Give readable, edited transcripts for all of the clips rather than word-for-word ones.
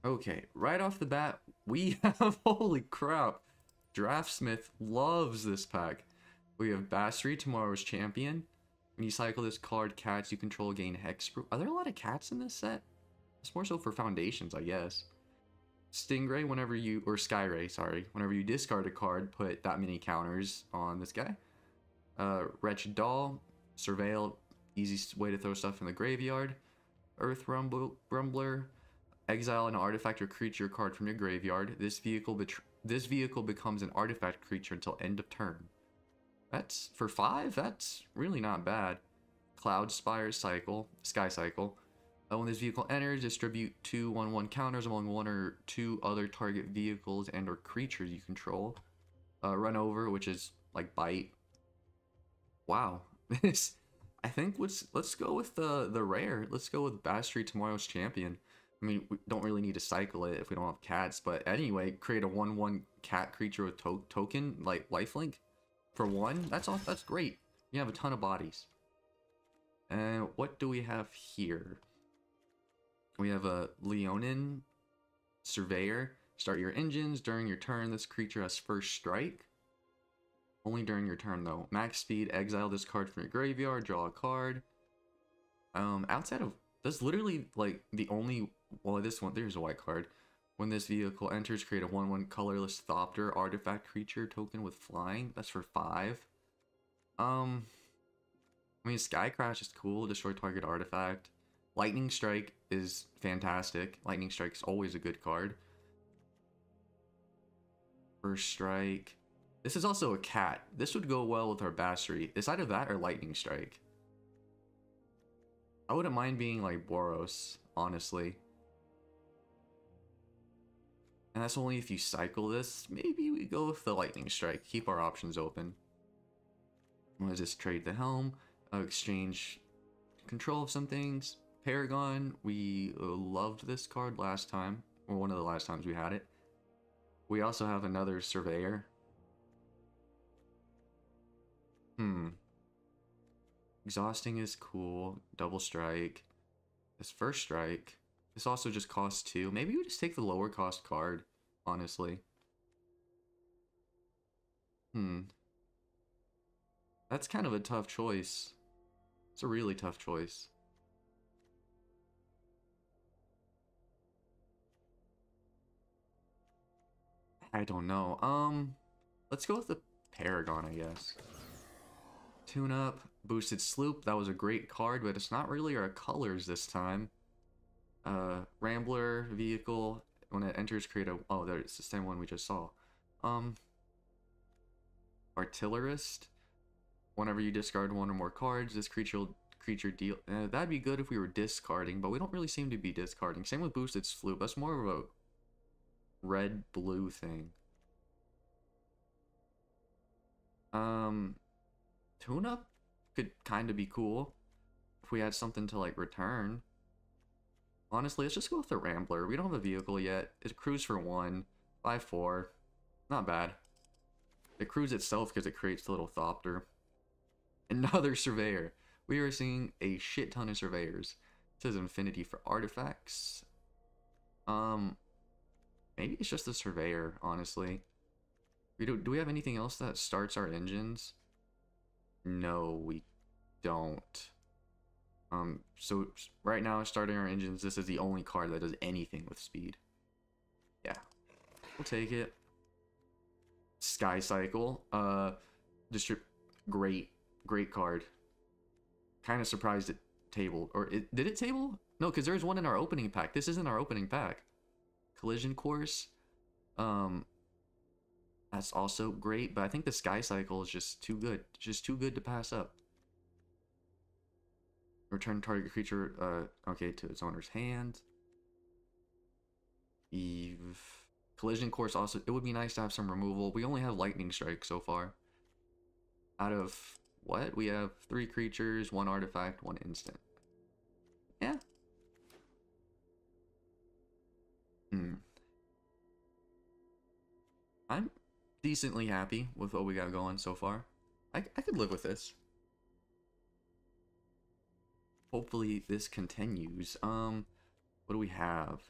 Okay, right off the bat, we have, holy crap, Draftsmith loves this pack. We have Basri, Tomorrow's Champion. When you cycle this card, cats you control gain hexproof. Are there a lot of cats in this set? It's more so for foundations, I guess. Stingray, whenever you, or Skyray, sorry. Whenever you discard a card, put that many counters on this guy. Wretched Doll, Surveil, easy way to throw stuff in the graveyard. Rumbler, exile an artifact or creature card from your graveyard. This vehicle becomes an artifact creature until end of turn. That's, for 5, that's really not bad. Cloud Spire Cycle, Sky Cycle. When this vehicle enters, distribute 2 1/1 counters among 1 or 2 other target vehicles and or creatures you control. Run Over, which is like Bite. Wow. This, I think let's go with the rare. Let's go with Bastry, Tomorrow's Champion. I mean, we don't really need to cycle it if we don't have cats, but anyway, create a 1/1 cat creature with token, like lifelink, for 1. That's all. That's great. You have a ton of bodies. And what do we have here? We have a Leonin Surveyor. Start your engines during your turn. This creature has first strike. Only during your turn though. Max speed. Exile this card from your graveyard. Draw a card. Outside of, that's literally like the only. Well, this one, there's a white card. When this vehicle enters, create a 1/1 colorless Thopter artifact creature token with flying. That's for 5. I mean, Sky Crash is cool. Destroy target artifact. Lightning Strike is fantastic. Lightning Strike is always a good card. First Strike. This is also a cat. This would go well with our Basri. It's either that or Lightning Strike. I wouldn't mind being like Boros, honestly. And that's only if you cycle this. Maybe we go with the Lightning Strike. Keep our options open. Let's just trade the helm. Exchange control of some things. Paragon, we loved this card last time, or one of the last times we had it. We also have another Surveyor. Exhausting is cool. Double Strike. This First Strike. This also just costs 2. Maybe we just take the lower cost card, honestly. That's kind of a tough choice. It's a really tough choice. I don't know. Let's go with the Paragon, I guess. Tune Up, Boosted Sloop. That was a great card, but it's not really our colors this time. Rambler, Vehicle. When it enters, create a... Oh, there's the same one we just saw. Artillerist. Whenever you discard 1 or more cards, this creature deal... that'd be good if we were discarding, but we don't really seem to be discarding. Same with Boosted Sloop. That's more of a red-blue thing. Tune-Up could kind of be cool if we had something to like return. Honestly, let's just go with the Rambler. We don't have a vehicle yet. It crews for 1, 5/4. Not bad. It crews itself because it creates the little Thopter. Another Surveyor. We are seeing a shit ton of Surveyors. It says Infinity for artifacts. Maybe it's just the Surveyor, honestly. Do we have anything else that starts our engines? No, we don't. So right now, starting our engines, this is the only card that does anything with speed. Yeah, we'll take it. Sky Cycle. Great card. Kind of surprised it tabled. Or did it table? No, because there's one in our opening pack. This isn't our opening pack. Collision Course. That's also great, but I think the Sky Cycle is just too good. Just too good to pass up. Return target creature, okay, to its owner's hand. Eve. Collision Course also, it would be nice to have some removal. We only have Lightning Strike so far. Out of, what? We have 3 creatures, 1 artifact, 1 instant. Yeah. I'm decently happy with what we got going so far. I could live with this. Hopefully this continues. What do we have?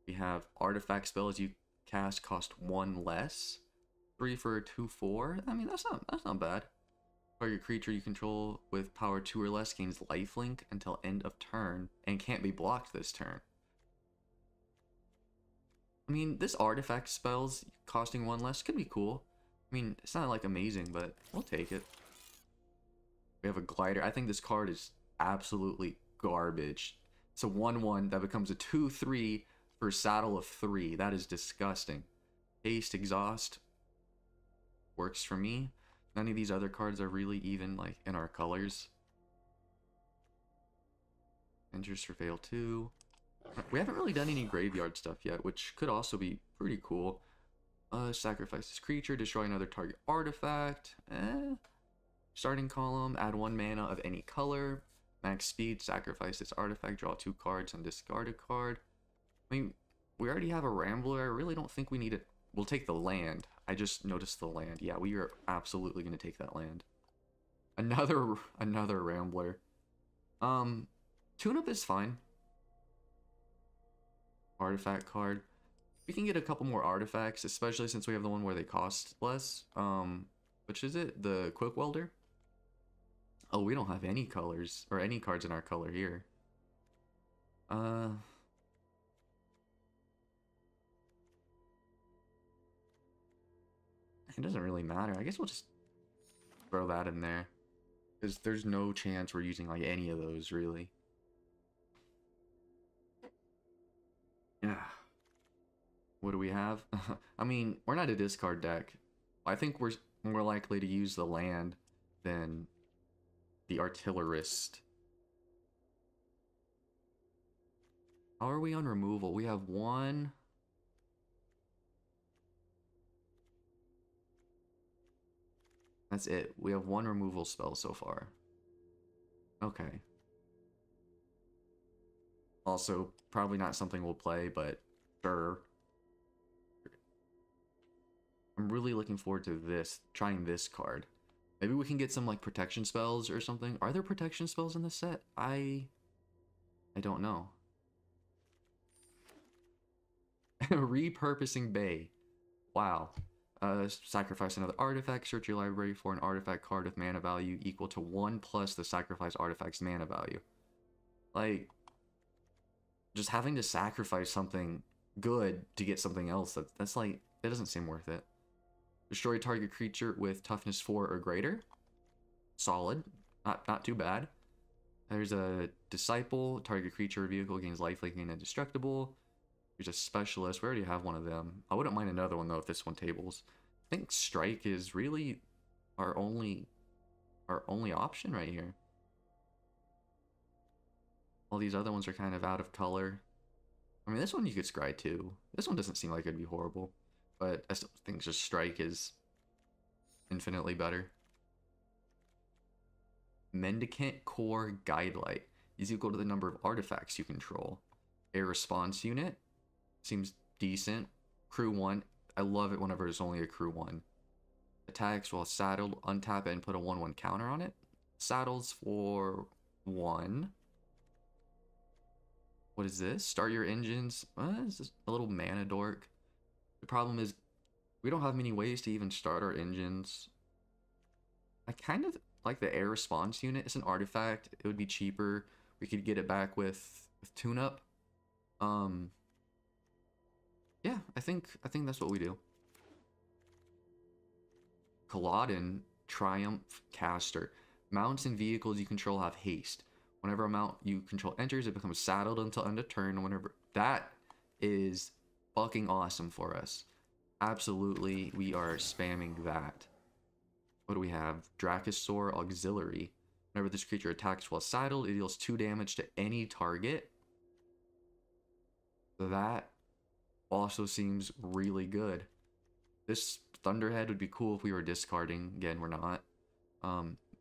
We have artifact spells you cast cost 1 less. 3 for a 2/4. I mean, that's not bad. Target creature you control with power 2 or less gains lifelink until end of turn and can't be blocked this turn. I mean, this artifact spells costing 1 less could be cool. I mean, it's not like amazing, but we'll take it. We have a glider. I think this card is absolutely garbage. It's a 1/1 that becomes a 2/3 for a saddle of 3. That is disgusting. Haste, exhaust works for me. None of these other cards are really even like in our colors. Enters for fail 2. We haven't really done any graveyard stuff yet, which could also be pretty cool. Sacrifice this creature, destroy another target artifact. Starting column, add 1 mana of any color. Max speed, sacrifice this artifact, draw 2 cards and discard a card. I mean, we already have a Rambler. I really don't think we need it. We'll take the land. I just noticed the land. Yeah, we are absolutely going to take that land. Another Rambler. Tune-up is fine. Artifact card. We can get a couple more artifacts, especially since we have the one where they cost less. Which is it? The Quick Welder? Oh, we don't have any colors, or any cards in our color here. It doesn't really matter. I guess we'll just throw that in there. Because there's no chance we're using like any of those, really. Yeah. What do we have? I mean, we're not a discard deck. I think we're more likely to use the land than the artillerist. How are we on removal? We have 1. That's it. We have 1 removal spell so far. Okay. Also, probably not something we'll play, but sure. I'm really looking forward to this, trying this card. Maybe we can get some like protection spells or something. Are there protection spells in this set? I don't know. Repurposing Bay. Wow. Sacrifice another artifact. Search your library for an artifact card with mana value equal to 1 plus the sacrifice artifact's mana value. Like, just having to sacrifice something good to get something else, that's like, it doesn't seem worth it. Destroy target creature with toughness 4 or greater. Solid. Not too bad. There's a disciple. Target creature or vehicle gains lifelink and indestructible. There's a specialist. We already have one of them. I wouldn't mind another one though if this one tables. I think strike is really our only option right here. All these other ones are kind of out of color. I mean, this one you could scry too. This one doesn't seem like it'd be horrible, but I still think just strike is infinitely better. Mendicant Core Guidelight is equal to the number of artifacts you control. A response unit seems decent. Crew 1. I love it whenever it's only a crew 1. Attacks while saddled, untap it and put a 1/1 counter on it. Saddles for 1. What is this? Start your engines. This is a little mana dork. The problem is we don't have many ways to even start our engines. I kind of like the air response unit. It's an artifact. It would be cheaper. We could get it back with tune-up. Yeah, I think that's what we do. Culloden Triumph Caster. Mounts and vehicles you control have haste. Whenever a mount you control enters, it becomes saddled until end of turn. Whenever that is fucking awesome for us. Absolutely, we are spamming that. What do we have? Dracosaur Auxiliary. Whenever this creature attacks while saddled, it deals 2 damage to any target. That also seems really good. This Thunderhead would be cool if we were discarding. Again, we're not.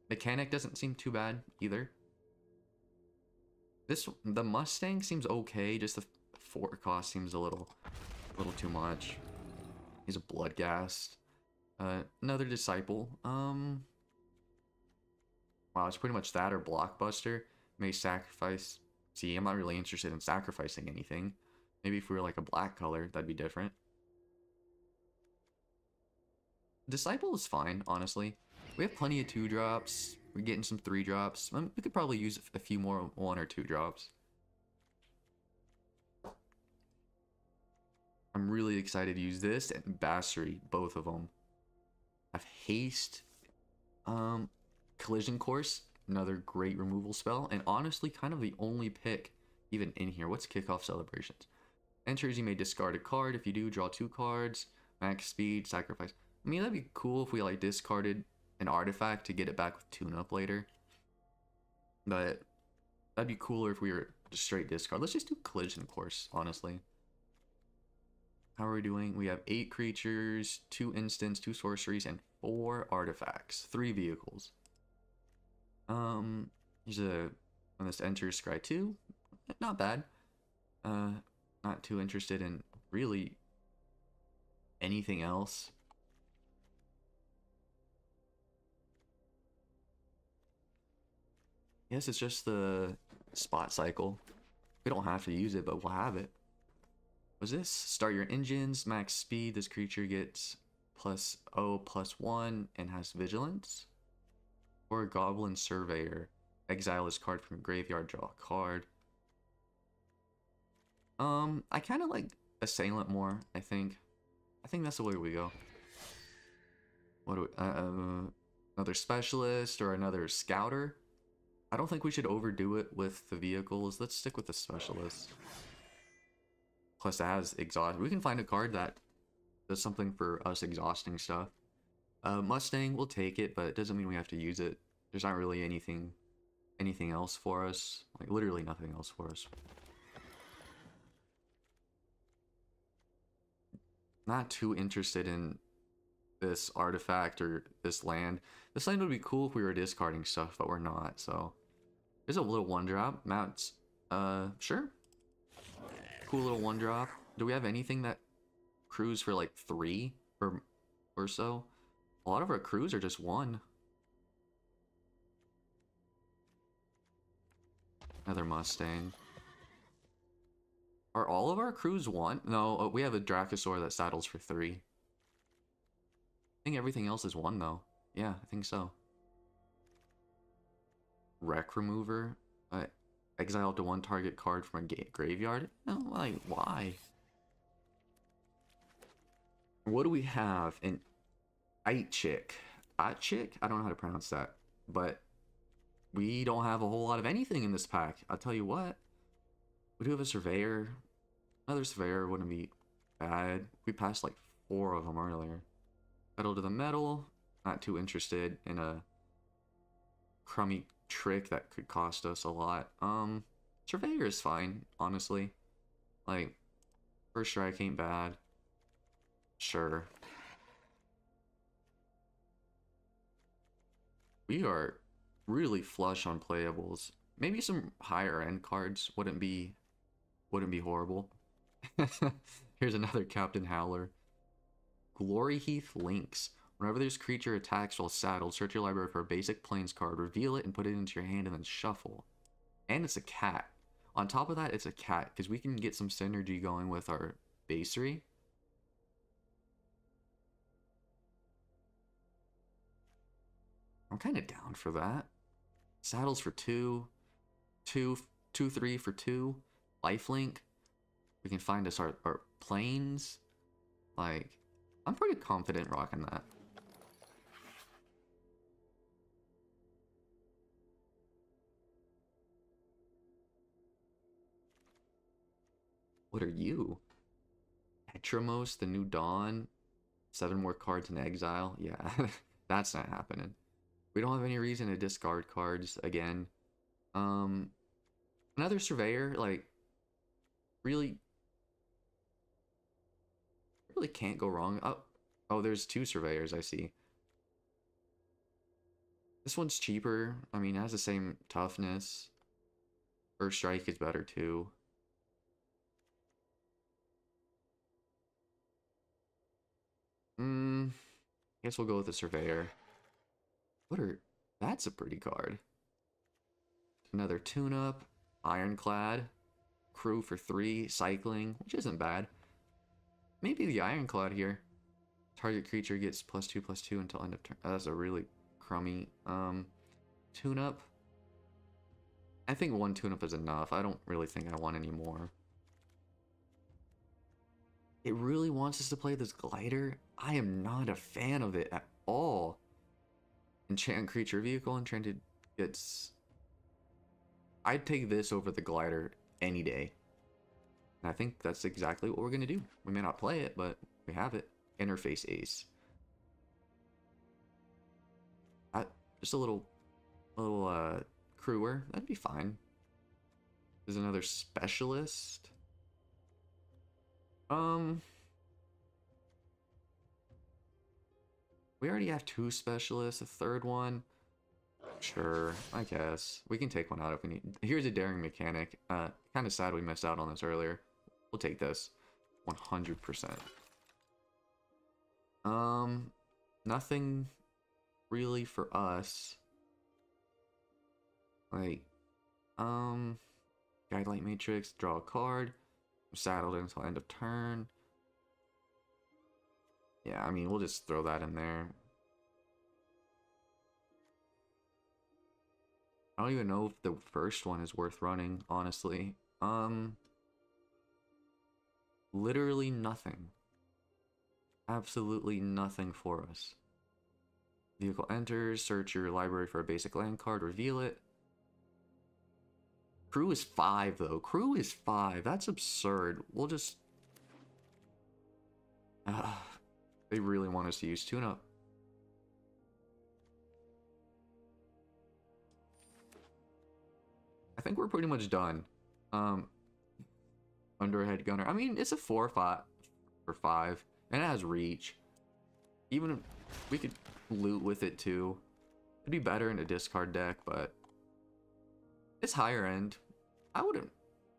Mechanic doesn't seem too bad either. The Mustang seems okay. Just the 4 cost seems a little too much. He's a Bloodghast. Another Disciple. Wow, it's pretty much that or Blockbuster. May sacrifice. See, I'm not really interested in sacrificing anything. Maybe if we were like a black color, that'd be different. Disciple is fine, honestly. We have plenty of 2-drops. We're getting some 3-drops. We could probably use a few more 1 or 2-drops. I'm really excited to use this and Bassery, both of them. I have Haste, Collision Course, another great removal spell, and honestly kind of the only pick even in here. What's Kickoff Celebrations? Enters, you may discard a card. If you do, draw 2 cards. Max speed, sacrifice. I mean, that'd be cool if we like discarded an artifact to get it back with tune-up later. But that'd be cooler if we were just straight discard. Let's just do Collision Course, honestly. How are we doing? We have 8 creatures, 2 instants, 2 sorceries, and 4 artifacts. 3 vehicles. Here's a when this enters scry 2. Not bad. Not too interested in really anything else. Yes, it's just the spot cycle. We don't have to use it, but we'll have it. What's this? Start your engines, max speed. This creature gets +0/+1 and has vigilance. Or a Goblin Surveyor. Exile this card from your graveyard, draw a card. I kind of like Assailant more, I think. I think that's the way we go. What do we, another Specialist or another Scouter? I don't think we should overdo it with the vehicles. Let's stick with the Specialist. Plus it has exhaust. We can find a card that does something for us exhausting stuff. Mustang, we'll take it, but it doesn't mean we have to use it. There's not really anything else for us. Like literally nothing else for us. Not too interested in this artifact or this land. This land would be cool if we were discarding stuff, but we're not, so. There's a little 1-drop. Mounts, sure. Cool little 1-drop. Do we have anything that crews for like 3 or so? A lot of our crews are just 1. Another Mustang. Are all of our crews 1? No, we have a Dracosaur that saddles for 3. I think everything else is 1 though. Yeah, I think so. Wreck Remover. Exile up to 1 target card from a graveyard? No, like, why? What do we have? An Aetherdrift. Aetherdrift? I don't know how to pronounce that. But we don't have a whole lot of anything in this pack. I'll tell you what. We do have a Surveyor. Another Surveyor wouldn't be bad. We passed like 4 of them earlier. Pedal to the Metal. Not too interested in a crummy trick that could cost us a lot. Surveyor is fine, honestly. Like, First Strike ain't bad. Sure. We are really flush on playables. Maybe some higher end cards wouldn't be horrible. Here's another Captain Howler. Glory Heath Lynx. Whenever this creature attacks while saddled, search your library for a basic plains card, reveal it, and put it into your hand, and then shuffle. And it's a cat. On top of that, it's a cat, because we can get some synergy going with our Bassery. I'm kind of down for that. Saddles for 2. 2/3 for 2. Lifelink. We can find us our plains. Like, I'm pretty confident rocking that. What are you? Petramos, the New Dawn. 7 more cards in exile. Yeah, that's not happening. We don't have any reason to discard cards again. Another Surveyor, like, really can't go wrong. Oh, there's 2 Surveyors, I see. This one's cheaper. I mean, it has the same toughness. First Strike is better too. Guess we'll go with the Surveyor. That's a pretty card. Another tune-up. Ironclad. crew for 3, cycling, which isn't bad. Maybe the Ironclad here. Target creature gets +2/+2 until end of turn. That's a really crummy tune-up. I think 1 tune-up is enough. I don't really think I want any more. It really wants us to play this glider. I am not a fan of it at all. Enchant creature vehicle. Enchanted gets... I'd take this over the glider any day. And I think that's exactly what we're going to do. We may not play it, but we have it. Interface Ace. Just a little crewer. That'd be fine. There's another specialist. We already have 2 specialists. A third one. Sure, I guess. We can take one out if we need. Here's a daring mechanic. Kind of sad we missed out on this earlier. We'll take this. 100%. Nothing really for us. Like, Guidelight Matrix, draw a card. I'm saddled until end of turn. Yeah, I mean, we'll just throw that in there. I don't even know if the first one is worth running, honestly. Literally nothing. Absolutely nothing for us. Vehicle enters, search your library for a basic land card, reveal it. Crew is 5 though. Crew is 5. That's absurd. We'll just... they really want us to use tune-up. I think we're pretty much done. Underhead gunner. I mean, it's a 4/5 for 5, and it has reach. Even if we could loot with it too. It'd be better in a discard deck, but it's higher end. I wouldn't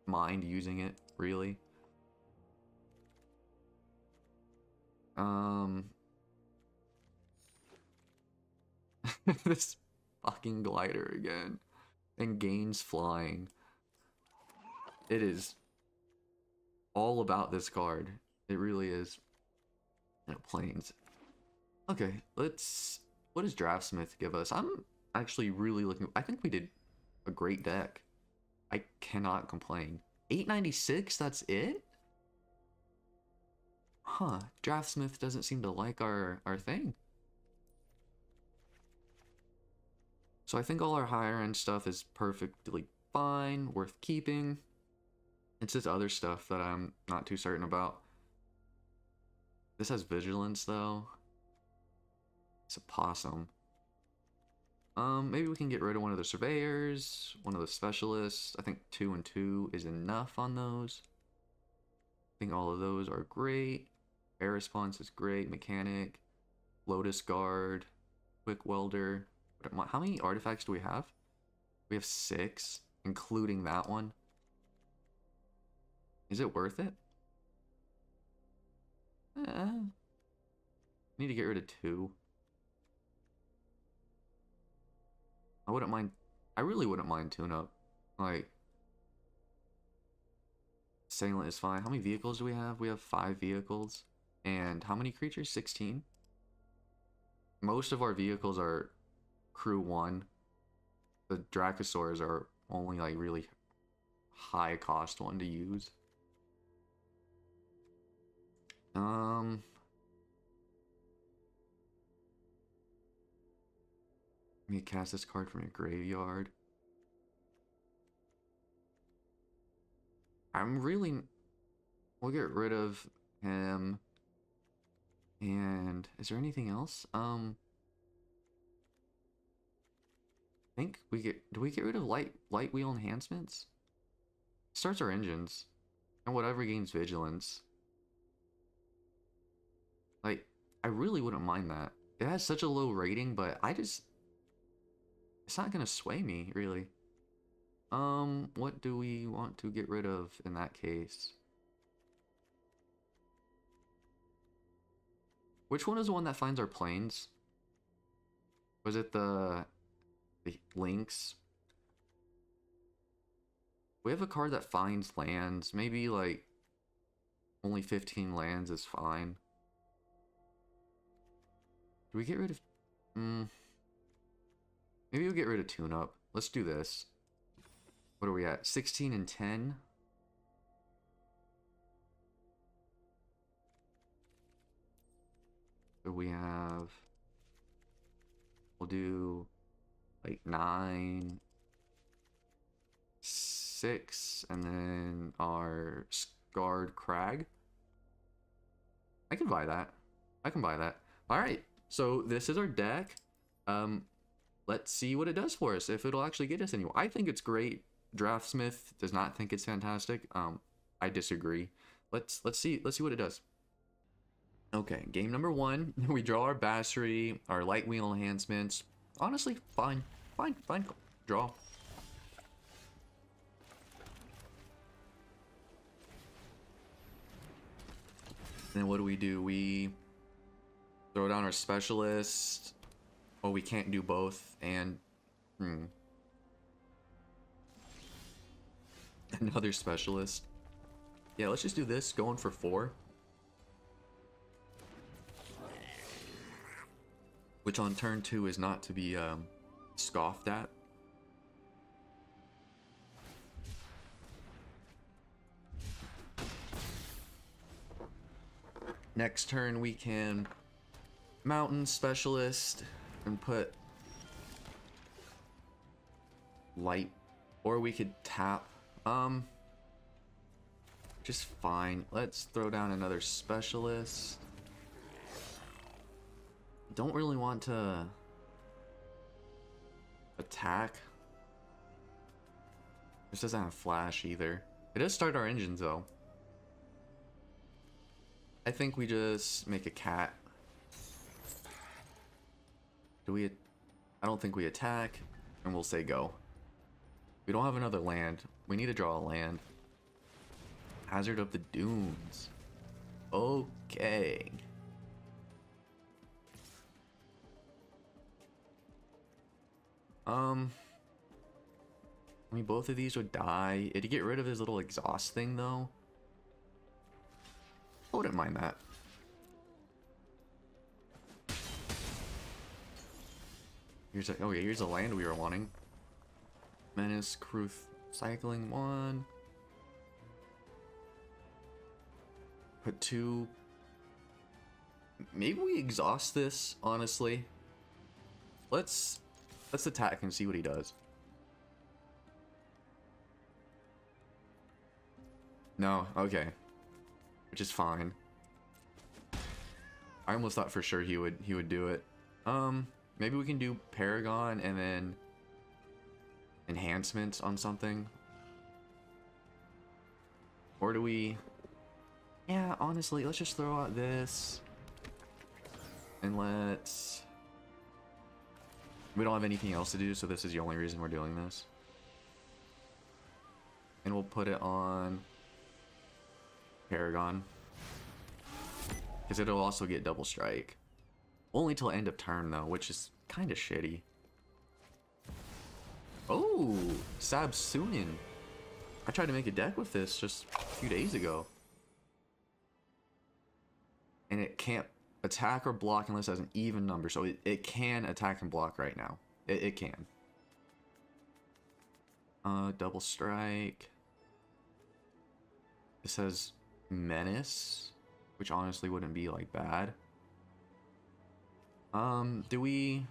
mind using it, really. This fucking glider again. And gains flying. It is all about this card. It really is. Planes. Okay, let's... What does Draftsmith give us? I'm actually really looking... I think we did a great deck. I cannot complain. 896, that's it? Huh. Draftsmith doesn't seem to like our thing. So I think all our higher end stuff is perfectly fine, worth keeping. It's just other stuff that I'm not too certain about. This has vigilance though. It's a possum. Maybe we can get rid of one of the surveyors, one of the specialists. I think 2 and 2 is enough on those. I think all of those are great. Air response is great. Mechanic, Lotus Guard, Quick Welder. How many artifacts do we have? We have 6, including that one. Is it worth it? Need to get rid of 2. I wouldn't mind. I really wouldn't mind tune-up. Like, Assailant is fine. How many vehicles do we have? We have 5 vehicles. And how many creatures? 16? Most of our vehicles are crew 1. The Dracosaurs are only like really high cost one to use. Let me cast this card from your graveyard. We'll get rid of him. And is there anything else? I think do we get rid of light wheel enhancements? Starts our engines. And whatever gains vigilance. Like, I really wouldn't mind that. It has such a low rating, but it's not gonna sway me, really. What do we want to get rid of in that case? Which one is the one that finds our planes? Was it the Lynx? We have a card that finds lands. Maybe like only 15 lands is fine. Do we get rid of... Maybe we'll get rid of tune-up. Let's do this. What are we at? 16 and 10? So we have... We'll do like 9, 6, and then our Scarred Crag. I can buy that. I can buy that. Alright, so this is our deck. Let's see what it does for us, if it'll actually get us anywhere. I think it's great. Draftsmith does not think it's fantastic. I disagree. Let's see what it does. Okay, game number 1. We draw our Bassery, our Light Wheel enhancements. Honestly, fine. Fine. Draw. Then what do? We throw down our Specialist. Oh, we can't do both, and... Another Specialist. Yeah, let's just do this, going for 4. Which on turn 2 is not to be scoffed at. Next turn we can Mountain Specialist and put Light, or we could tap. Just fine. Let's throw down another Specialist. Don't really want to attack. This doesn't have flash either. It does start our engines though. I think we just make a cat. I don't think we attack, and we'll say go. We don't have another land. We need to draw a land. Hazard of the Dunes. Okay. I mean, both of these would die. It'd get rid of his little exhaust thing, though. I wouldn't mind that. Here's a, oh yeah, here's a land we were wanting. Menace, Kruth, Cycling 1. Put 2. Maybe we exhaust this, honestly. Let's attack and see what he does. No, okay. Which is fine. I almost thought for sure he would do it. Maybe we can do Paragon and then enhancements on something. Or do we... Yeah, honestly, let's just throw out this. And let's... We don't have anything else to do, so this is the only reason we're doing this. And we'll put it on Paragon. Because it'll also get double strike. Only till end of turn though, which is kind of shitty. Oh, Sabsunin. I tried to make a deck with this just a few days ago. And it can't attack or block unless it has an even number. So it can attack and block right now. It can. Double strike. It says Menace, which honestly wouldn't be like bad. Do we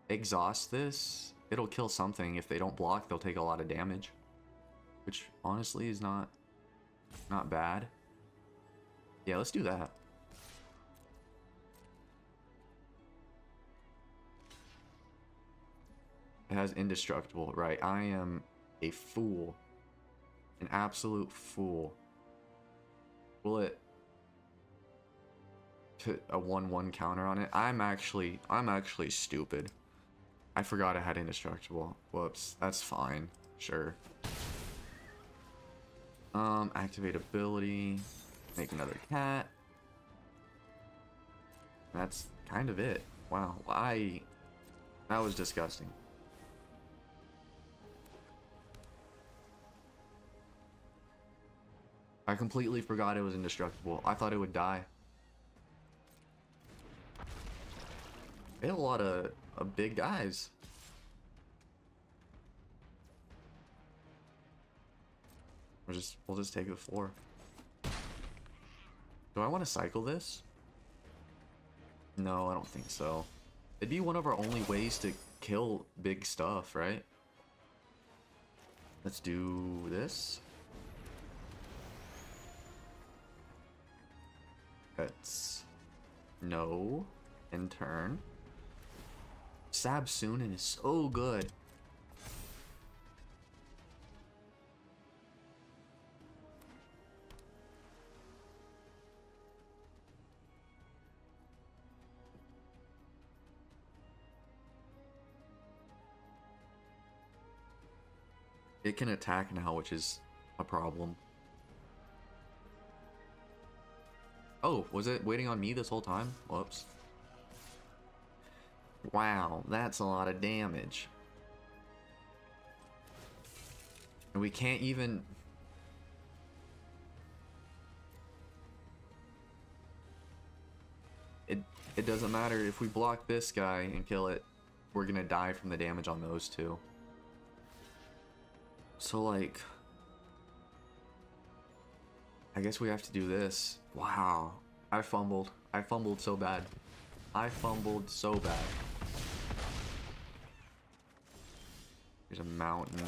exhaust this? It'll kill something. If they don't block, they'll take a lot of damage, which honestly is not bad. Yeah, let's do that. It has indestructible, right? I am a fool. An absolute fool. Will it put a 1/1 counter on it? I'm actually stupid. I forgot I had indestructible. Whoops. That's fine. Sure. Activate ability. Make another cat. That's kind of it. Wow. That was disgusting. I completely forgot it was indestructible. I thought it would die. They had a lot of big guys. We'll just take the 4. Do I want to cycle this? No, I don't think so. It'd be one of our only ways to kill big stuff, right? Let's do this. Let's no and turn. Sabsunin is so good. It can attack now, which is a problem. Oh, was it waiting on me this whole time? Whoops. Wow, that's a lot of damage. And we can't even... It doesn't matter if we block this guy and kill it, we're gonna die from the damage on those two. So like... I guess we have to do this. Wow. I fumbled. I fumbled so bad. I fumbled so bad. There's a mountain.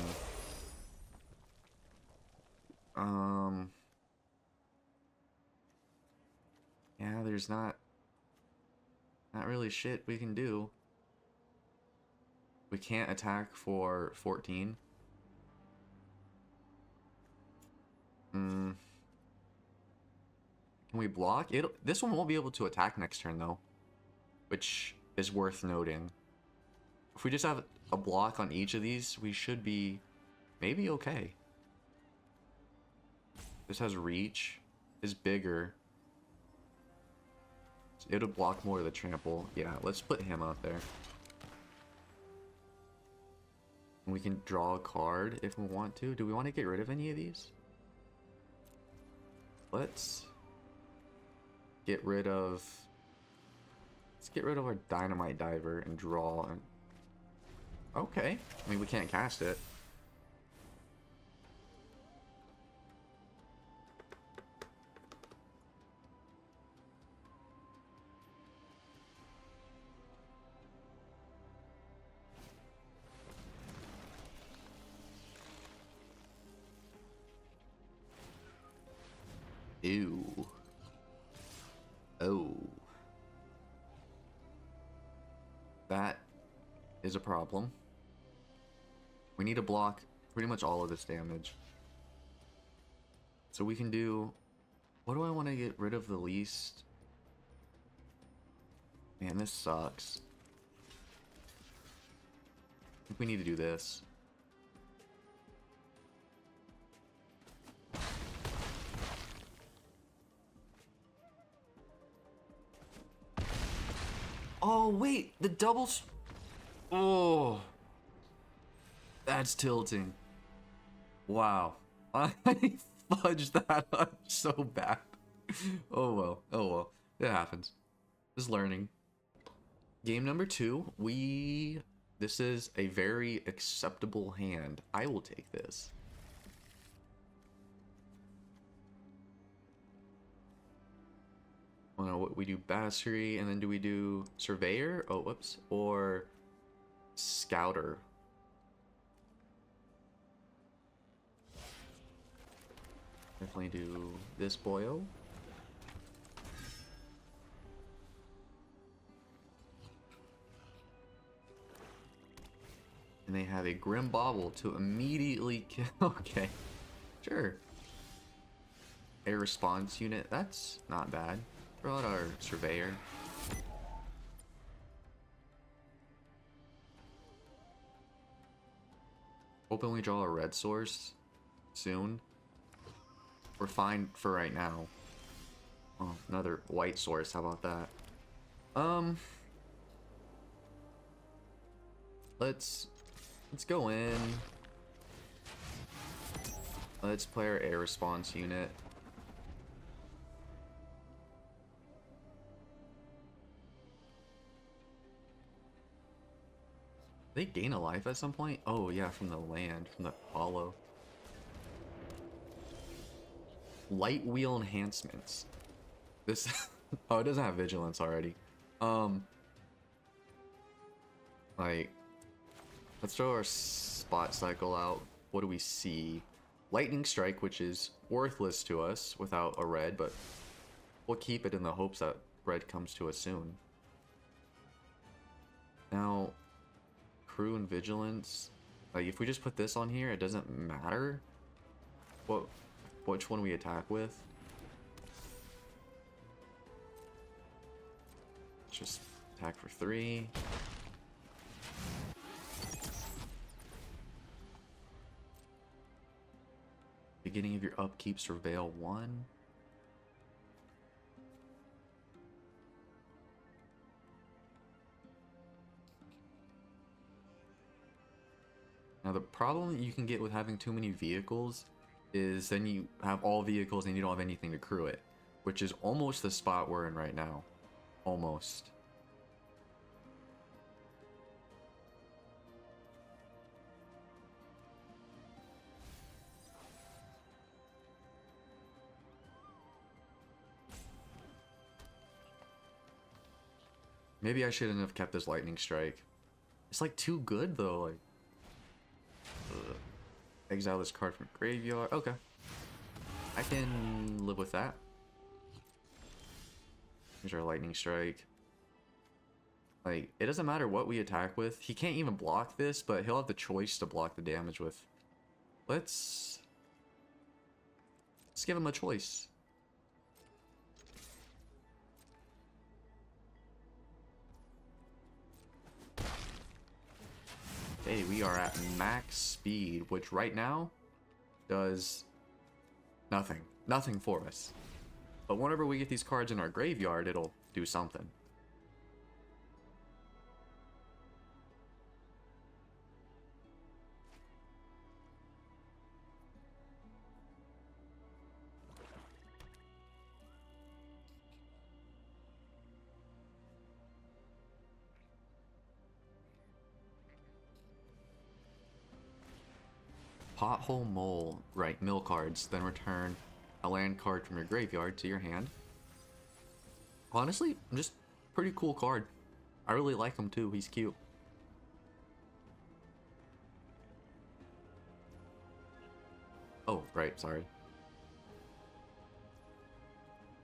Yeah, there's not really shit we can do. We can't attack for 14. Can we block? This one won't be able to attack next turn though, which is worth noting. If we just have a block on each of these, we should be maybe okay. This has reach, is bigger. It'll block more of the trample. Yeah, let's put him out there. We can draw a card if we want to. Do we want to get rid of any of these? Let's get rid of... Let's get rid of our Dynamite Diver and draw. Okay. I mean, we can't cast it. Ew. Oh. That is a problem. We need to block pretty much all of this damage. So we can do... What do I want to get rid of the least? Man, this sucks. I think we need to do this. Oh, wait, the doubles. Oh, that's tilting. Wow. I fudged that up so bad. Oh well, oh well. It happens. Just learning. Game number 2, this is a very acceptable hand. I will take this. I don't know what we do, Bassery, and then do we do Surveyor? Oh, whoops. Or Scouter. Definitely do this boyo. And they have a Grim Bauble to immediately kill. Okay, sure. A response unit, that's not bad. Throw out our Surveyor. Hoping we draw a red source soon. We're fine for right now. Oh, another white source, how about that? Let's go in. Let's play our air response unit. They gain a life at some point? Oh yeah, from the land, from the hollow. Light wheel enhancements. This oh, it doesn't have vigilance already. Like, let's throw our spot cycle out. What do we see? Lightning strike, which is worthless to us without a red, but we'll keep it in the hopes that red comes to us soon. Now, crew and vigilance. Like, if we just put this on here, it doesn't matter which one we attack with. Let's just attack for 3. Beginning of your upkeep, surveil 1. Now the problem you can get with having too many vehicles is then you have all vehicles and you don't have anything to crew it, which is almost the spot we're in right now. Almost. Maybe I shouldn't have kept this lightning strike. It's like too good though, like exile this card from graveyard. Okay. I can live with that. Here's our lightning strike. Like, it doesn't matter what we attack with. He can't even block this, but he'll have the choice to block the damage with. Let's give him a choice. Okay, we are at max speed, which right now does nothing. Nothing for us. But whenever we get these cards in our graveyard, it'll do something. Pothole Mole. Right, mill cards. Then return a land card from your graveyard to your hand. Honestly, just pretty cool card. I really like him too. He's cute. Oh, right, sorry.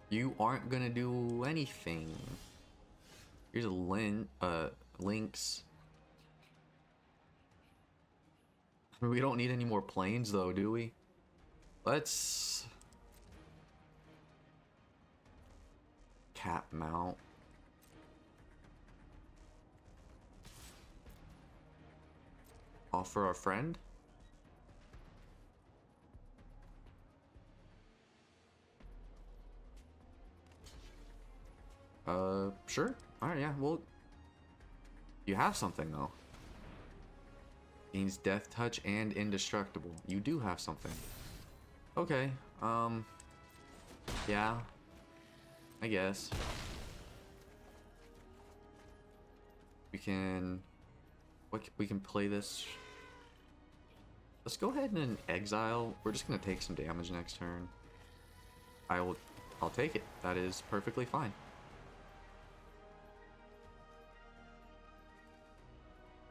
You aren't gonna do anything. Here's a Lynx. We don't need any more planes though, do we? Let's cat mount. Offer a friend. Sure. Alright, yeah, well, you have something though. Gains death touch and indestructible. You do have something. Okay, yeah, I guess. We can play this. Let's go ahead and exile. We're just gonna take some damage next turn. I'll take it. That is perfectly fine.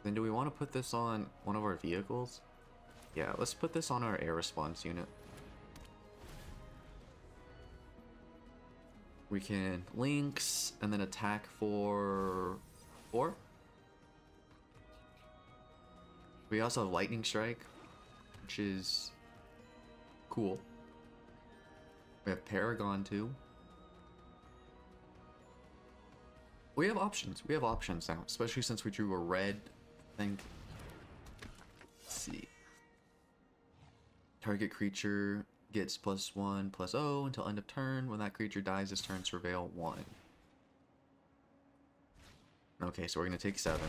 Then do we want to put this on one of our vehicles? Yeah, let's put this on our air response unit. We can Lynx and then attack for 4. We also have Lightning Strike, which is cool. We have Paragon too. We have options. We have options now, especially since we drew a red thing. Let's see. Target creature gets +1/+0 until end of turn. When that creature dies this turn, surveil 1. Okay, so we're gonna take 7.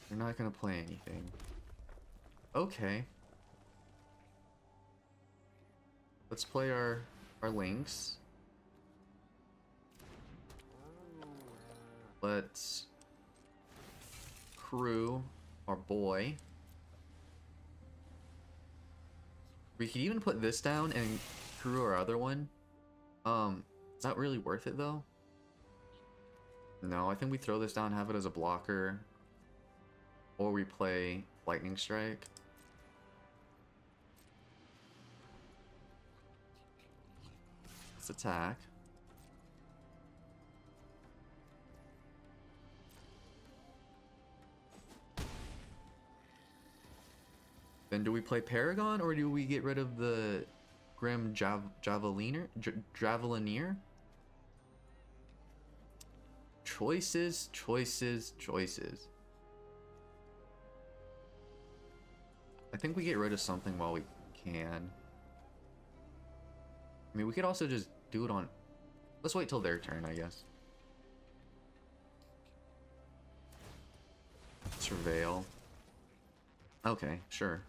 You're not gonna play anything. Okay. Let's play our links. Let's crew our boy. We could even put this down and crew our other one. Is that really worth it though? No, I think we throw this down, have it as a blocker. Or we play Lightning Strike. Let's attack. Then do we play Paragon or do we get rid of the Grim Javeliner? Choices, choices, choices. I think we get rid of something while we can. I mean, we could also just do it on... Let's wait till their turn, I guess. Surveil. Okay, sure.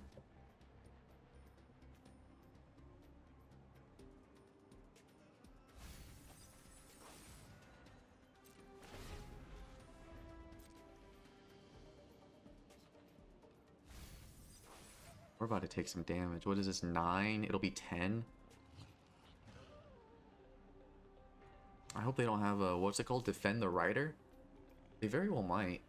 We're about to take some damage. What is this, 9? It'll be 10. I hope they don't have a, what's it called? Defend the Rider? They very well might.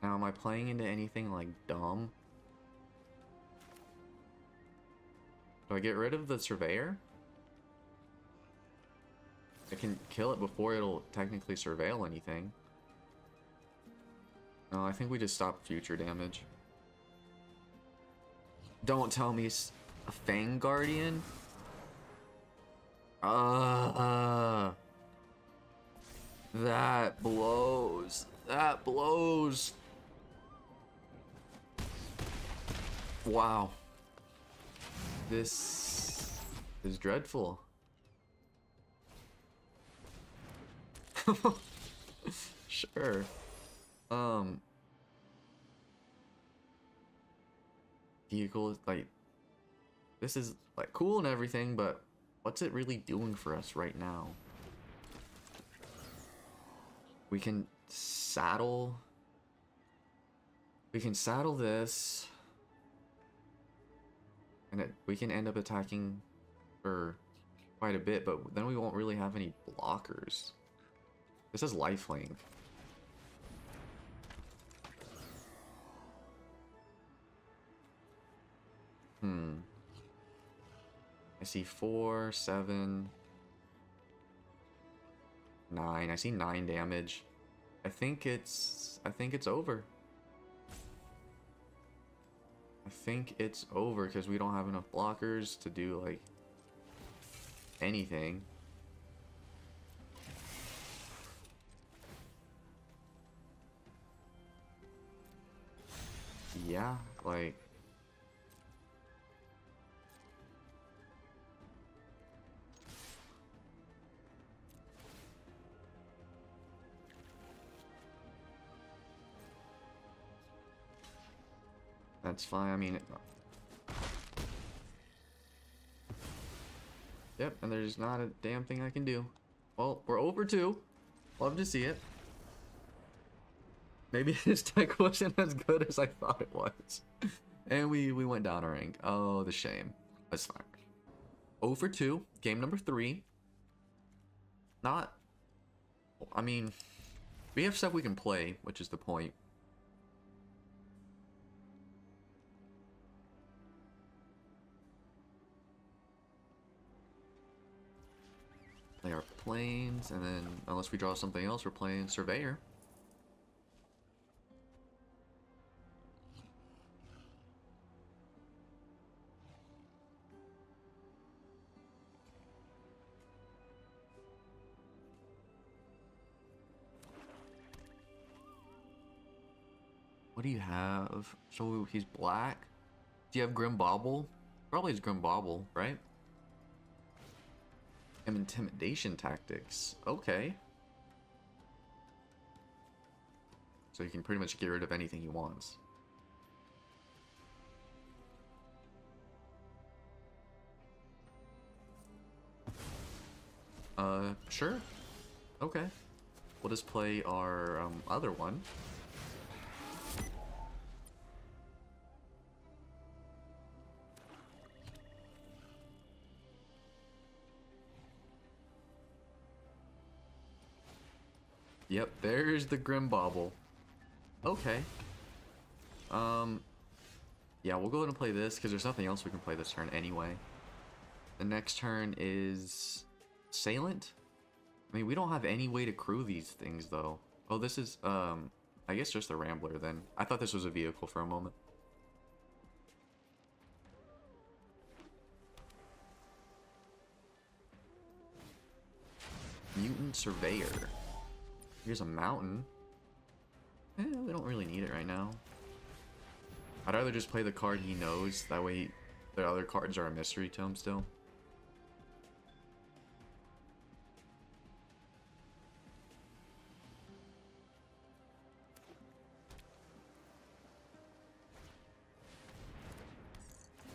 Now, am I playing into anything like dumb? Do I get rid of the Surveyor? I can kill it before it'll technically surveil anything. No, I think we just stop future damage. Don't tell me it's a Fang Guardian. That blows. That blows. Wow. This is dreadful. Sure. Vehicle, like, this is like cool and everything, but what's it really doing for us right now? We can saddle this, and we can end up attacking for quite a bit, but then we won't really have any blockers. This is lifelink. I see 4, 7, 9. I see 9 damage. I think it's over. I think it's over because we don't have enough blockers to do like anything. Yeah, like that's fine. I mean, yep, and there's not a damn thing I can do. Well, we're over 2. Love to see it. Maybe this deck wasn't as good as I thought it was. And we went down a rank. Oh, the shame. That's fine. 0 for 2. Game number 3. Not... I mean, we have stuff we can play, which is the point. Play our planes, and then unless we draw something else, we're playing Surveyor. What do you have? So he's black. Do you have Grim Bobble? Probably is Grim Bobble, right? And intimidation tactics. Okay. So you can pretty much get rid of anything he wants. Sure. Okay. We'll just play our other one. Yep, there's the Grim Bobble. Okay. Yeah, we'll go ahead and play this because there's nothing else we can play this turn anyway. The next turn is Salient. I mean, we don't have any way to crew these things though. Oh, this is I guess just the Rambler then. I thought this was a vehicle for a moment. Mutant Surveyor. Here's a mountain. We don't really need it right now. I'd rather just play the card he knows. That way the other cards are a mystery to him still.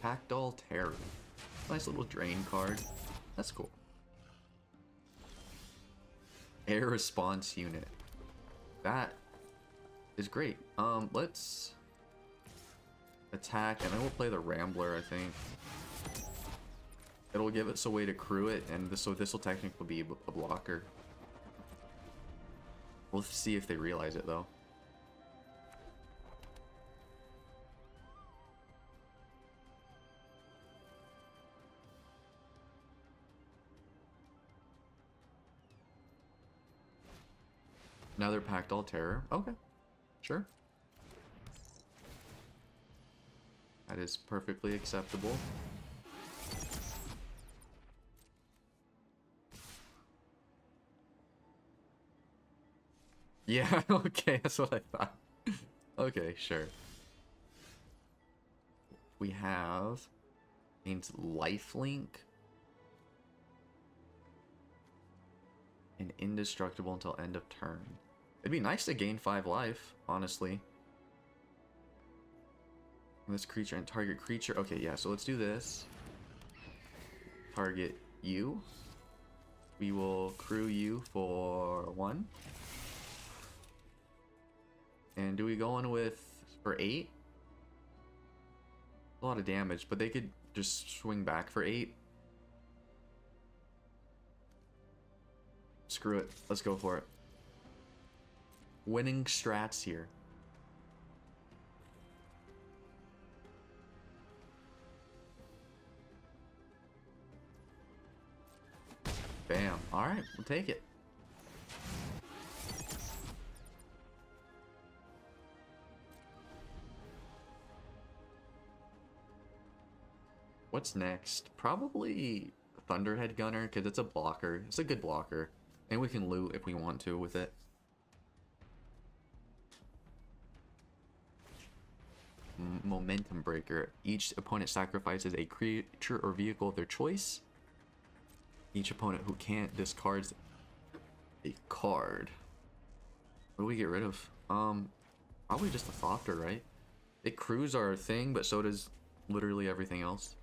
Tactile Terror. Nice little drain card. That's cool. Air Response Unit. That is great. Let's attack, and then we'll play the Rambler, I think. It'll give us a way to crew it, and so this will technically be a blocker. We'll see if they realize it, though. Another Tactile Terror. Okay. Sure. That is perfectly acceptable. Yeah, okay, that's what I thought. Okay, sure. We have gains lifelink and indestructible until end of turn. It'd be nice to gain 5 life, honestly. This creature and target creature. Okay, yeah, so let's do this. Target you. We will crew you for 1. And do we go in with for 8? A lot of damage, but they could just swing back for 8. Screw it. Let's go for it. Winning strats here. Bam. Alright, we'll take it. What's next? Probably Thunderhead Gunner, because it's a blocker. It's a good blocker. And we can loot if we want to with it. Momentum Breaker. Each opponent sacrifices a creature or vehicle of their choice. Each opponent who can't discards a card. What do we get rid of? Probably just a Thopter, right? It crews our thing, but so does literally everything else.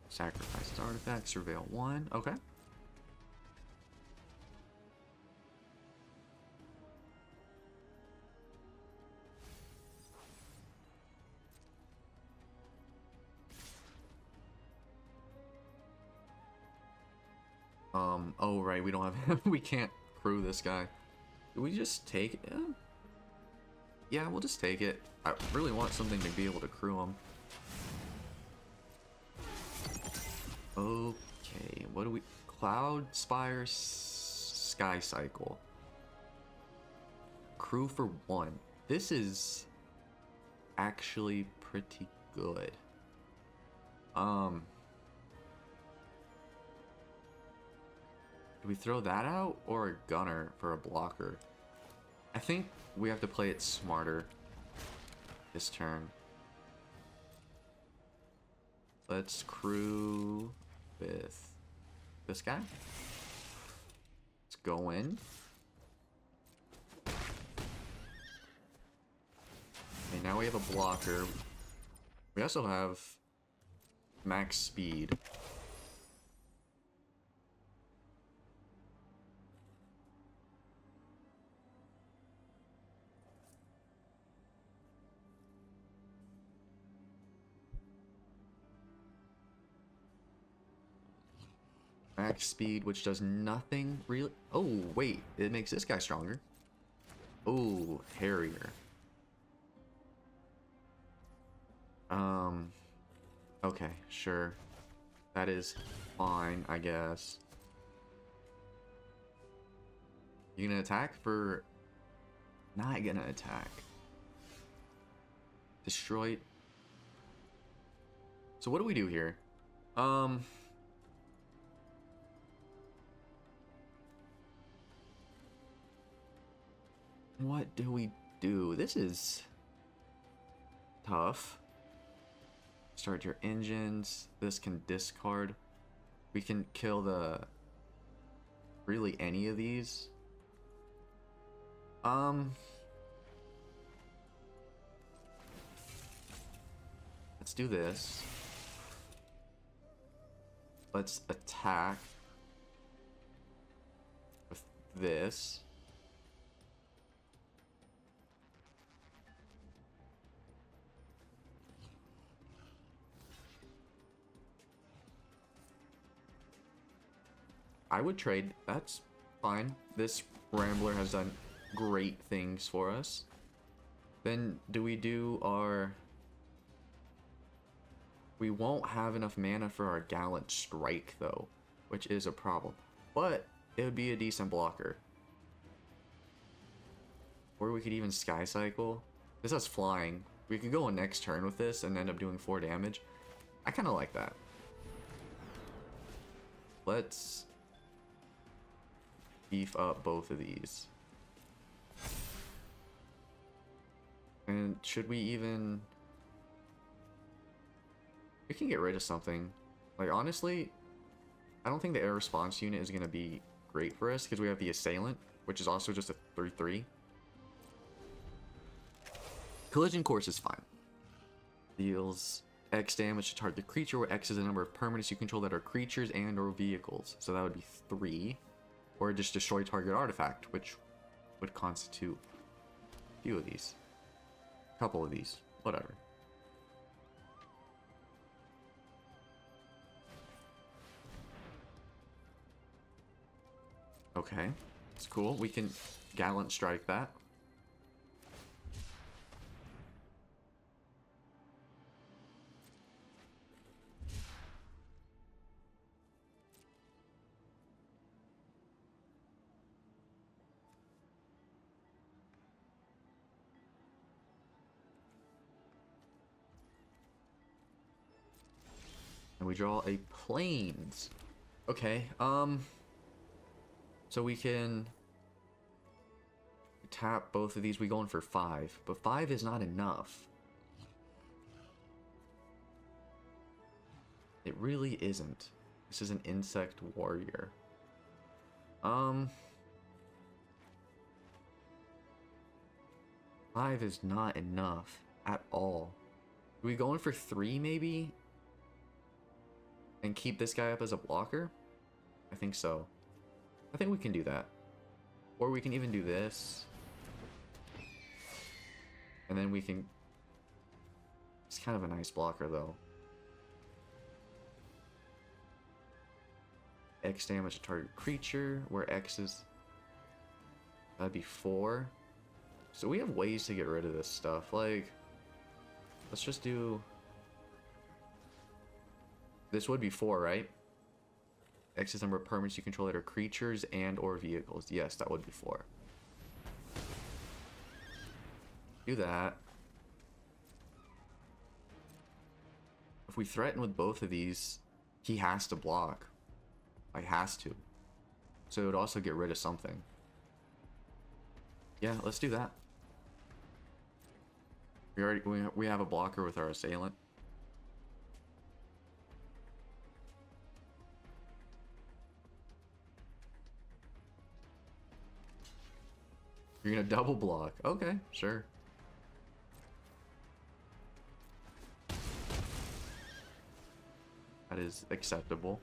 Sacrifices artifact, surveil 1. Okay. Oh right, we don't have we can't crew this guy. Do we just take it? Yeah, we'll just take it. I really want something to be able to crew him. Okay, what do we... Cloud Spire Sky Cycle. Crew for 1. This is actually pretty good. Do we throw that out or a gunner for a blocker? I think we have to play it smarter this turn. Let's crew with this guy. Let's go in. Okay, now we have a blocker. We also have max speed. Max speed, which does nothing really. Oh, wait. It makes this guy stronger. Oh, Harrier. Okay, sure. That is fine, I guess. You gonna attack for... Not gonna attack. Destroyed. So what do we do here? What do we do? This is tough. Start your engines. This can discard. We can kill the... Really any of these. Let's do this. Let's attack with this. I would trade. That's fine. This Rambler has done great things for us. Then do we do our... We won't have enough mana for our Gallant Strike though, which is a problem. But it would be a decent blocker. Or we could even Sky Cycle. This has flying. We could go a next turn with this and end up doing 4 damage. I kind of like that. Let's beef up both of these. And should we even... We can get rid of something. Like, honestly, I don't think the air response unit is going to be great for us because we have the Assailant, which is also just a 3/3. Collision Course is fine. Deals X damage to target creature, where X is the number of permanents you control that are creatures and or vehicles. So that would be 3. Or just destroy target artifact, which would constitute a few of these. A couple of these. Whatever. Okay. It's cool. We can Gallant Strike that. And we draw a Plains. Okay, so we can tap both of these. We go in for 5, but 5 is not enough. It really isn't. This is an Insect Warrior. 5 is not enough at all. Are we going for 3 maybe? And keep this guy up as a blocker? I think so. I think we can do that. Or we can even do this. And then we can... It's kind of a nice blocker though. X damage to target creature, where X is... That'd be 4. So we have ways to get rid of this stuff. Like, let's just do... This would be 4, right? X is number of permanents you control that are creatures and or vehicles. Yes, that would be 4. Do that. If we threaten with both of these, he has to block. Like, has to. So it would also get rid of something. Yeah, let's do that. We have a blocker with our assailant. You're gonna double block. Okay, sure. That is acceptable.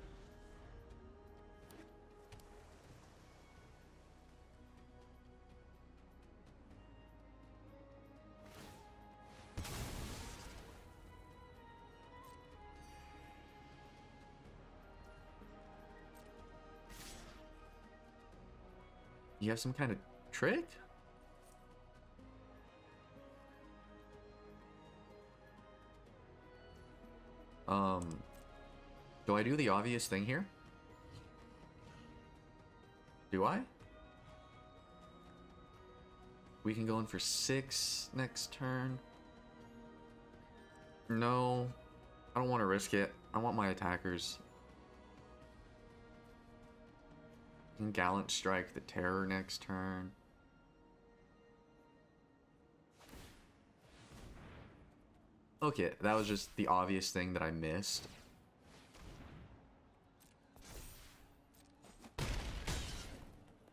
You have some kind of trick? Do I do the obvious thing here? Do I? We can go in for 6 next turn. No, I don't want to risk it. I want my attackers. And Gallant Strike the Terror next turn. Okay, that was just the obvious thing that I missed.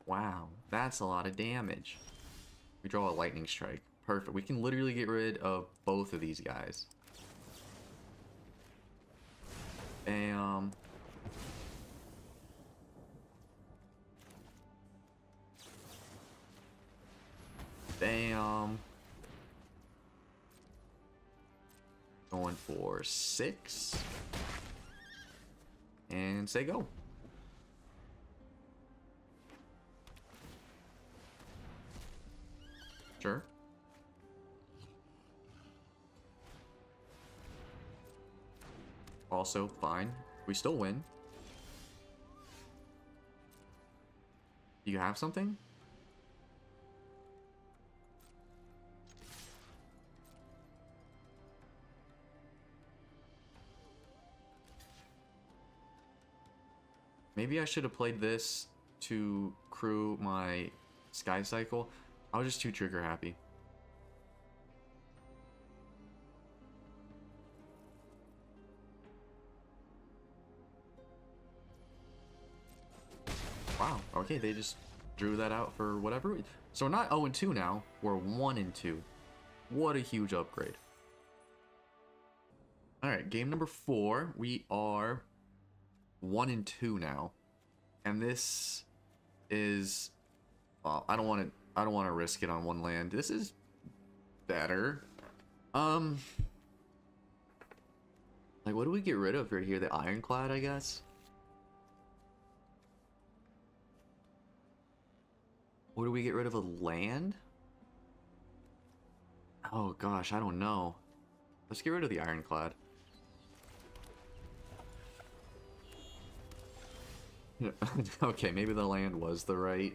Wow, that's a lot of damage. We draw a Lightning Strike. Perfect. We can literally get rid of both of these guys. Bam. Bam. Going for 6. And say go. Sure. Also, fine. We still win. Do you have something? Maybe I should have played this to crew my Sky Cycle. I was just too trigger happy. Wow, okay, they just drew that out for whatever. So we're not 0-2 now, we're 1-2. What a huge upgrade. Alright, game number 4. We are 1-2 now. And this is... well, I don't want to risk it on one land. This is better. Like, what do we get rid of right here? The Ironclad, I guess? What do we get rid of? A land? Oh gosh, I don't know. Let's get rid of the Ironclad. Okay, maybe the land was the right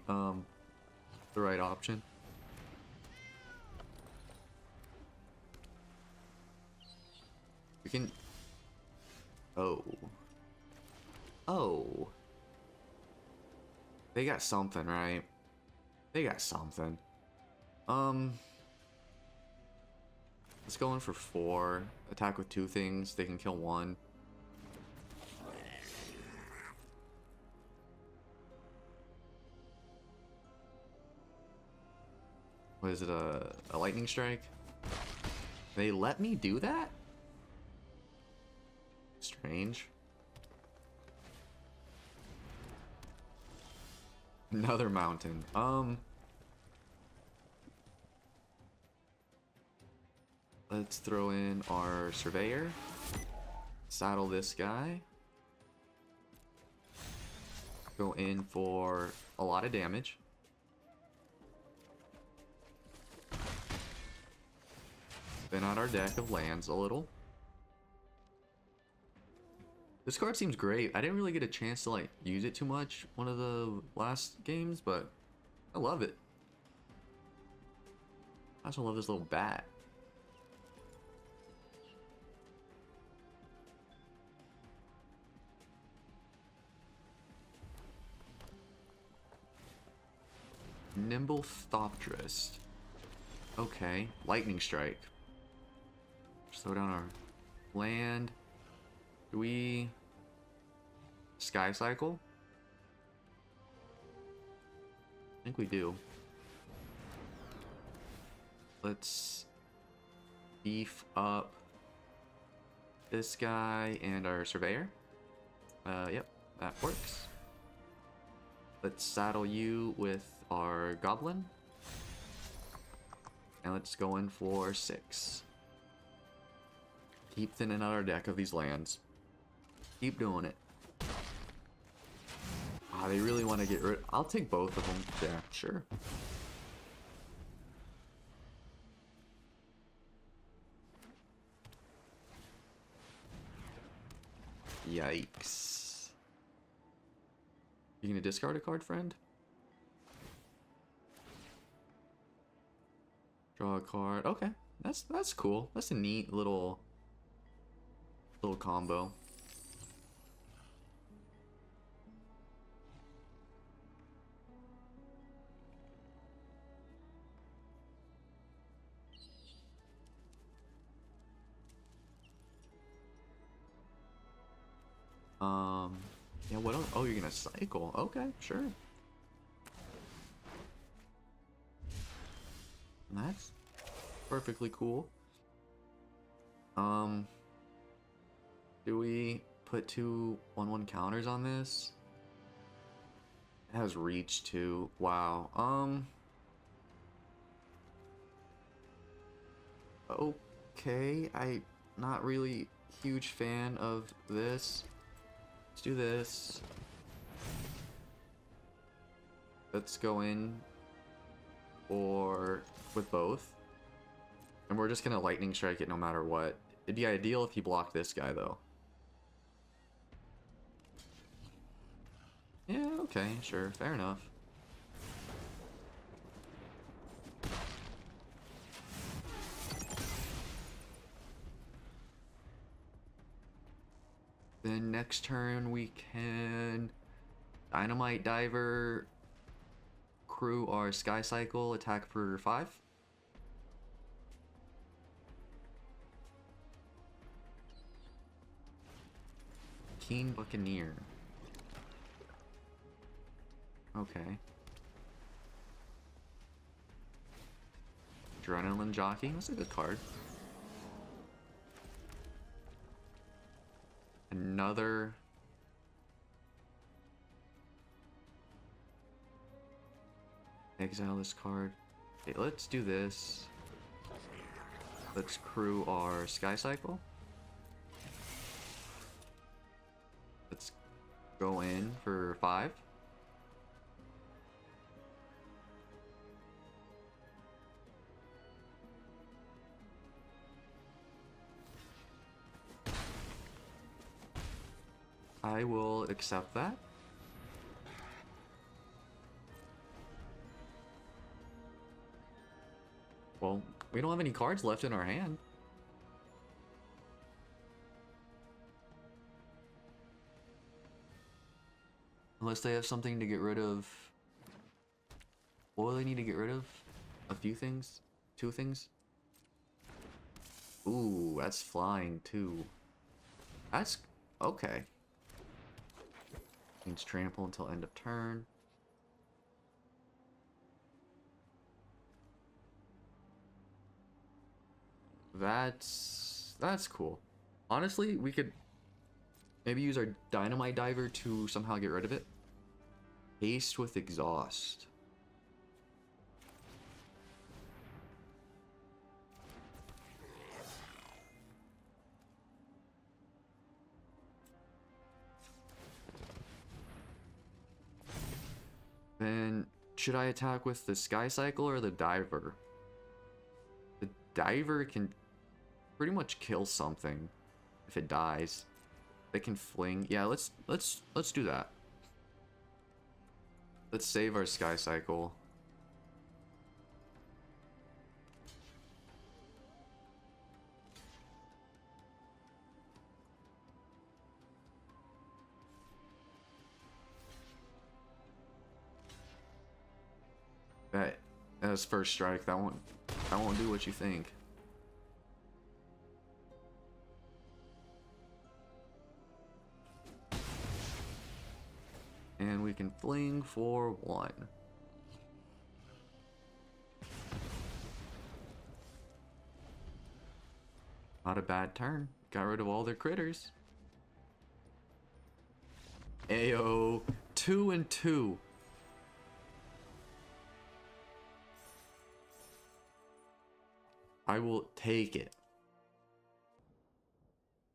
option. We can... oh. Oh. They got something, right? They got something. Let's go in for 4. Attack with 2 things. They can kill 1. What is it, a Lightning Strike? They let me do that? Strange. Another mountain. Let's throw in our Surveyor. Saddle this guy. Go in for a lot of damage. Thin out our deck of lands a little. This card seems great. I didn't really get a chance to like use it too much one of the last games, but I love it. I also love this little bat. Nimble Thopterist. Okay, Lightning Strike. Slow down our land. Do we Sky Cycle? I think we do. Let's beef up this guy and our Surveyor. Yep, that works. Let's saddle you with our Goblin. And let's go in for 6. Keep thinning out our deck of these lands. Keep doing it. Ah, they really want to get rid. I'll take both of them. Yeah, sure. Yikes. You gonna discard a card, friend? Draw a card. Okay, that's cool. That's a neat little combo. Yeah, what else? Oh, you're gonna cycle. Okay, sure. That's perfectly cool. Do we put 2 1/1 counters on this? It has reach too. Wow. Okay, I not really huge fan of this. Let's do this. Let's go in or with both. And we're just gonna lightning strike it no matter what. It'd be ideal if he blocked this guy though. Yeah, okay, sure, fair enough. Then next turn we can Dynamite Diver, crew our Sky Cycle, attack for 5. Keen Buccaneer. Okay. Adrenaline Jockey, that's a good card. Another exile this card. Okay, let's do this. Let's crew our Sky Cycle. Let's go in for 5. I will accept that. Well, we don't have any cards left in our hand. Unless they have something to get rid of. What do they need to get rid of? A few things? 2 things? Ooh, that's flying too. That's okay. Means trample until end of turn. That's cool. Honestly, we could maybe use our Dynamite Diver to somehow get rid of it. Haste with Exhaust. Then, should I attack with the Sky Cycle or the Diver? The Diver can pretty much kill something if it dies. They can fling. Yeah, let's do that. Let's save our Sky Cycle. As first strike, that won't do what you think. And we can fling for 1. Not a bad turn. Got rid of all their critters. Ayo, 2 and 2. I will take it.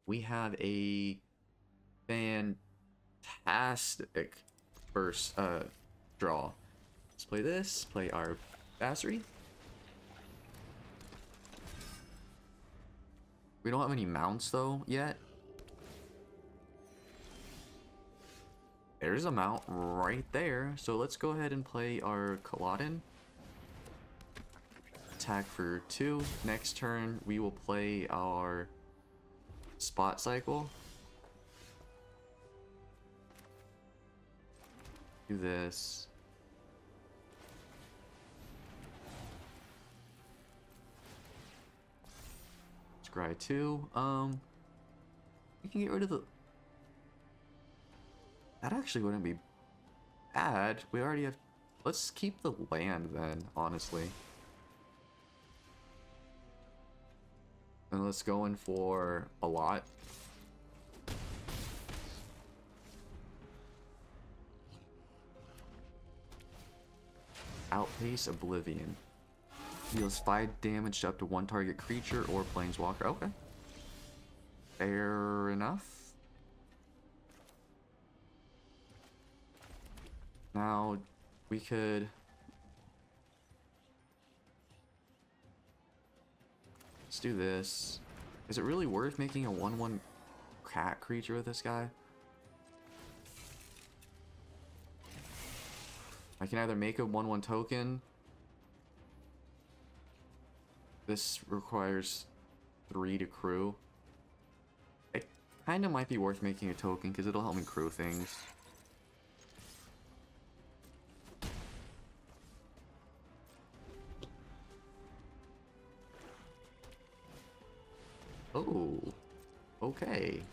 We have a fantastic first draw. Let's play this, play our Bassery. We don't have any mounts though yet. There's a mount right there. So let's go ahead and play our Kaladin. Attack for 2. Next turn we will play our Spot Cycle. Do this. Scry 2. We can get rid of the... That actually wouldn't be bad. We already have... Let's keep the land then, honestly. And let's go in for a lot. Outpace Oblivion. Deals 5 damage to up to 1 target creature or planeswalker. Okay. Fair enough. Now, we could... Let's do this. Is it really worth making a 1/1 cat creature with this guy? I can either make a 1/1 token. This requires 3 to crew. It kind of might be worth making a token because it'll help me crew things. Oh, okay.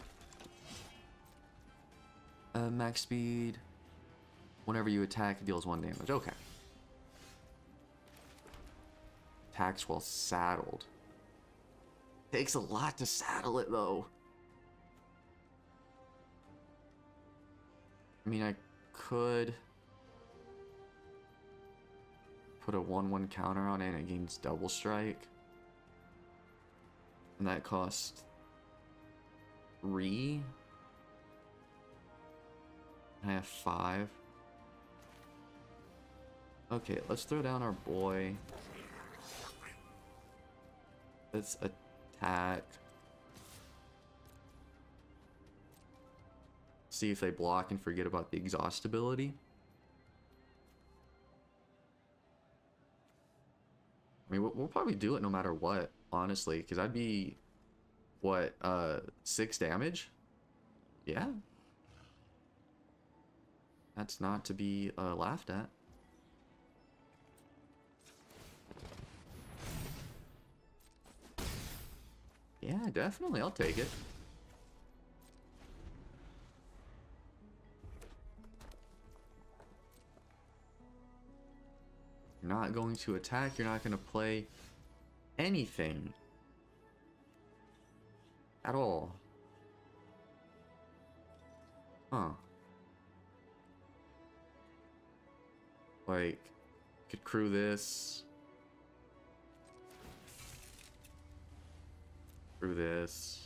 Max speed. Whenever you attack, it deals 1 damage. Okay. Attacks while saddled. Takes a lot to saddle it, though. I mean, I could put a 1/1 counter on it and it gains double strike. And that costs 3. I have 5. Okay, let's throw down our boy. Let's attack. See if they block and forget about the exhaust ability. I mean, we'll probably do it no matter what, honestly, because I'd be, what, 6 damage? Yeah. That's not to be laughed at. Yeah, definitely, I'll take it. You're not going to attack, you're not going to play anything. At all. Huh. Like, could crew this. Crew this.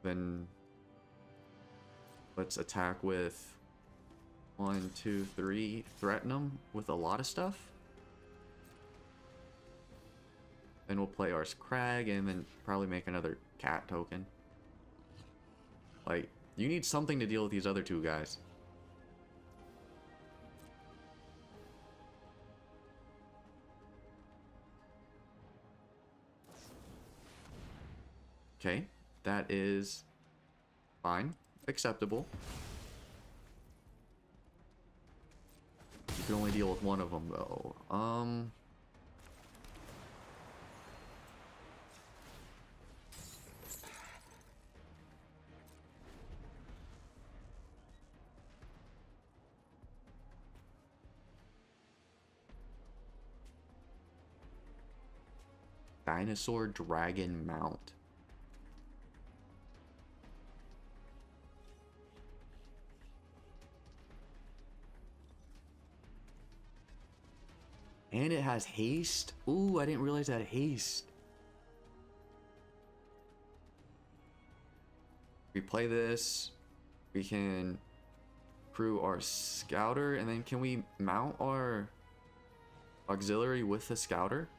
Then let's attack with 1, 2, 3. Threaten them with a lot of stuff. Then we'll play our Crag and then probably make another cat token. Like, you need something to deal with these other 2 guys. Okay, that is fine, acceptable. You can only deal with one of them though. Dinosaur Dragon Mount. And it has haste. Ooh, I didn't realize that haste. We play this. We can crew our scouter, and then can we mount our auxiliary with the scouter?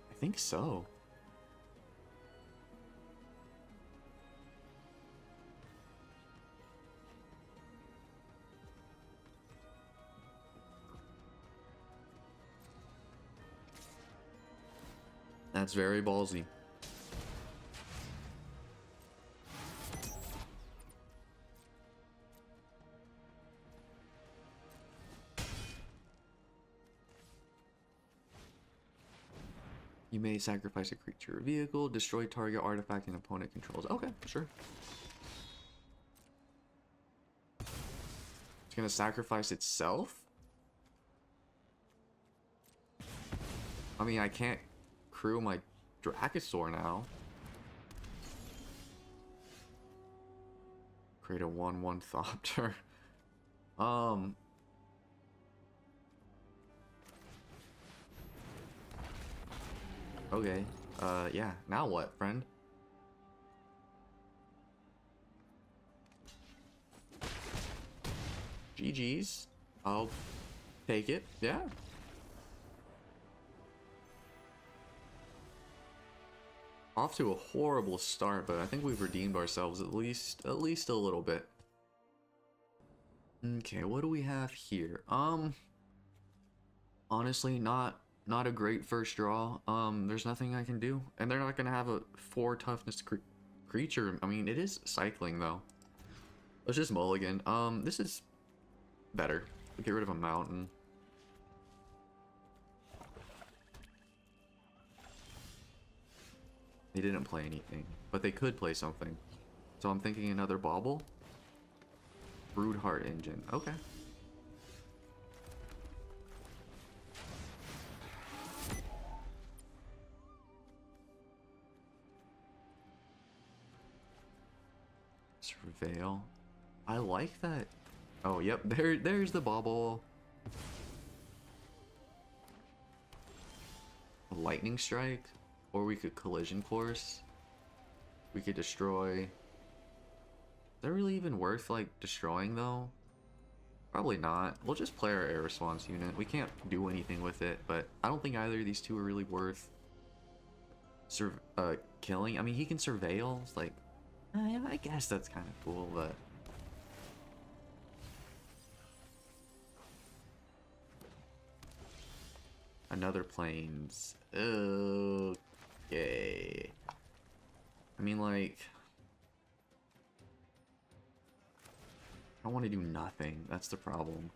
I think so. That's very ballsy. You may sacrifice a creature or vehicle, destroy target artifact and opponent controls. Okay, sure. It's gonna sacrifice itself? I mean, I can't crew my Dracosaur now. Create a 1/1 Thopter. Okay. Yeah. Now what, friend? GG's. I'll take it. Yeah. Off to a horrible start, but I think we've redeemed ourselves at least a little bit. Okay, what do we have here? Honestly, not a great first draw. There's nothing I can do, and they're not gonna have a 4 toughness creature. I mean, it is cycling though. Let's just mulligan. This is better. Get rid of a mountain. They didn't play anything, but they could play something. So I'm thinking another bauble. Broodheart Engine. Okay. Surveil. I like that. Oh, yep. There's the bauble. Lightning Strike. Or we could Collision Course. We could destroy. Is that really even worth, like, destroying, though? Probably not. We'll just play our air response unit. We can't do anything with it, but I don't think either of these two are really worth killing. I mean, he can surveil. It's like, I guess that's kind of cool, but... Another planes. Okay. I mean, like... I don't want to do nothing. That's the problem.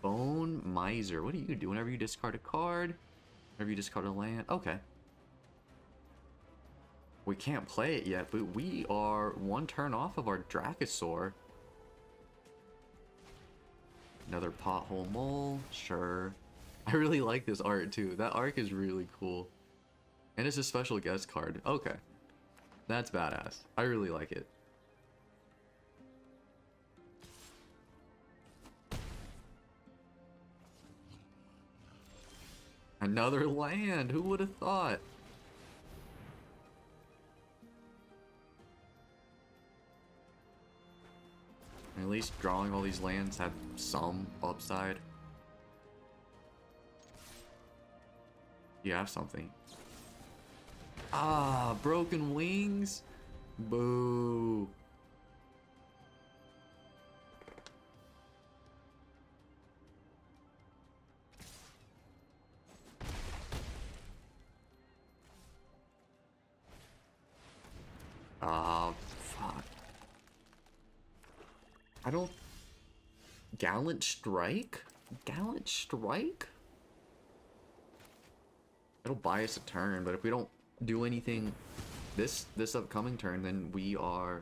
Bone Miser. What do you do? Whenever you discard a card, whenever you discard a land. Okay. We can't play it yet, but we are 1 turn off of our Dracosaur. Another Pothole Mole. Sure. I really like this art too. That arc is really cool. And it's a special guest card. Okay. That's badass. I really like it. Another land! Who would have thought? At least drawing all these lands had some upside. You have something. Ah, broken wings. Boo. Ah, fuck. I don't... Gallant Strike? Gallant Strike? It'll buy us a turn, but if we don't do anything this upcoming turn, then we are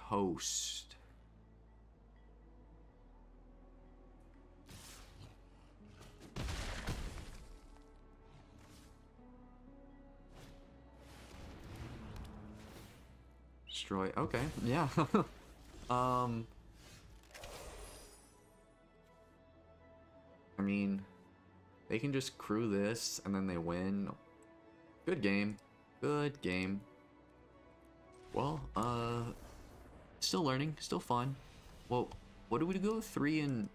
toast. Destroy. Okay, yeah. I mean, they can just crew this and then they win. Good game. Good game. Well, still learning, still fun. Well, what do we go? 3 and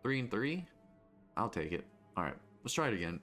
3? I'll take it. All right, let's try it again.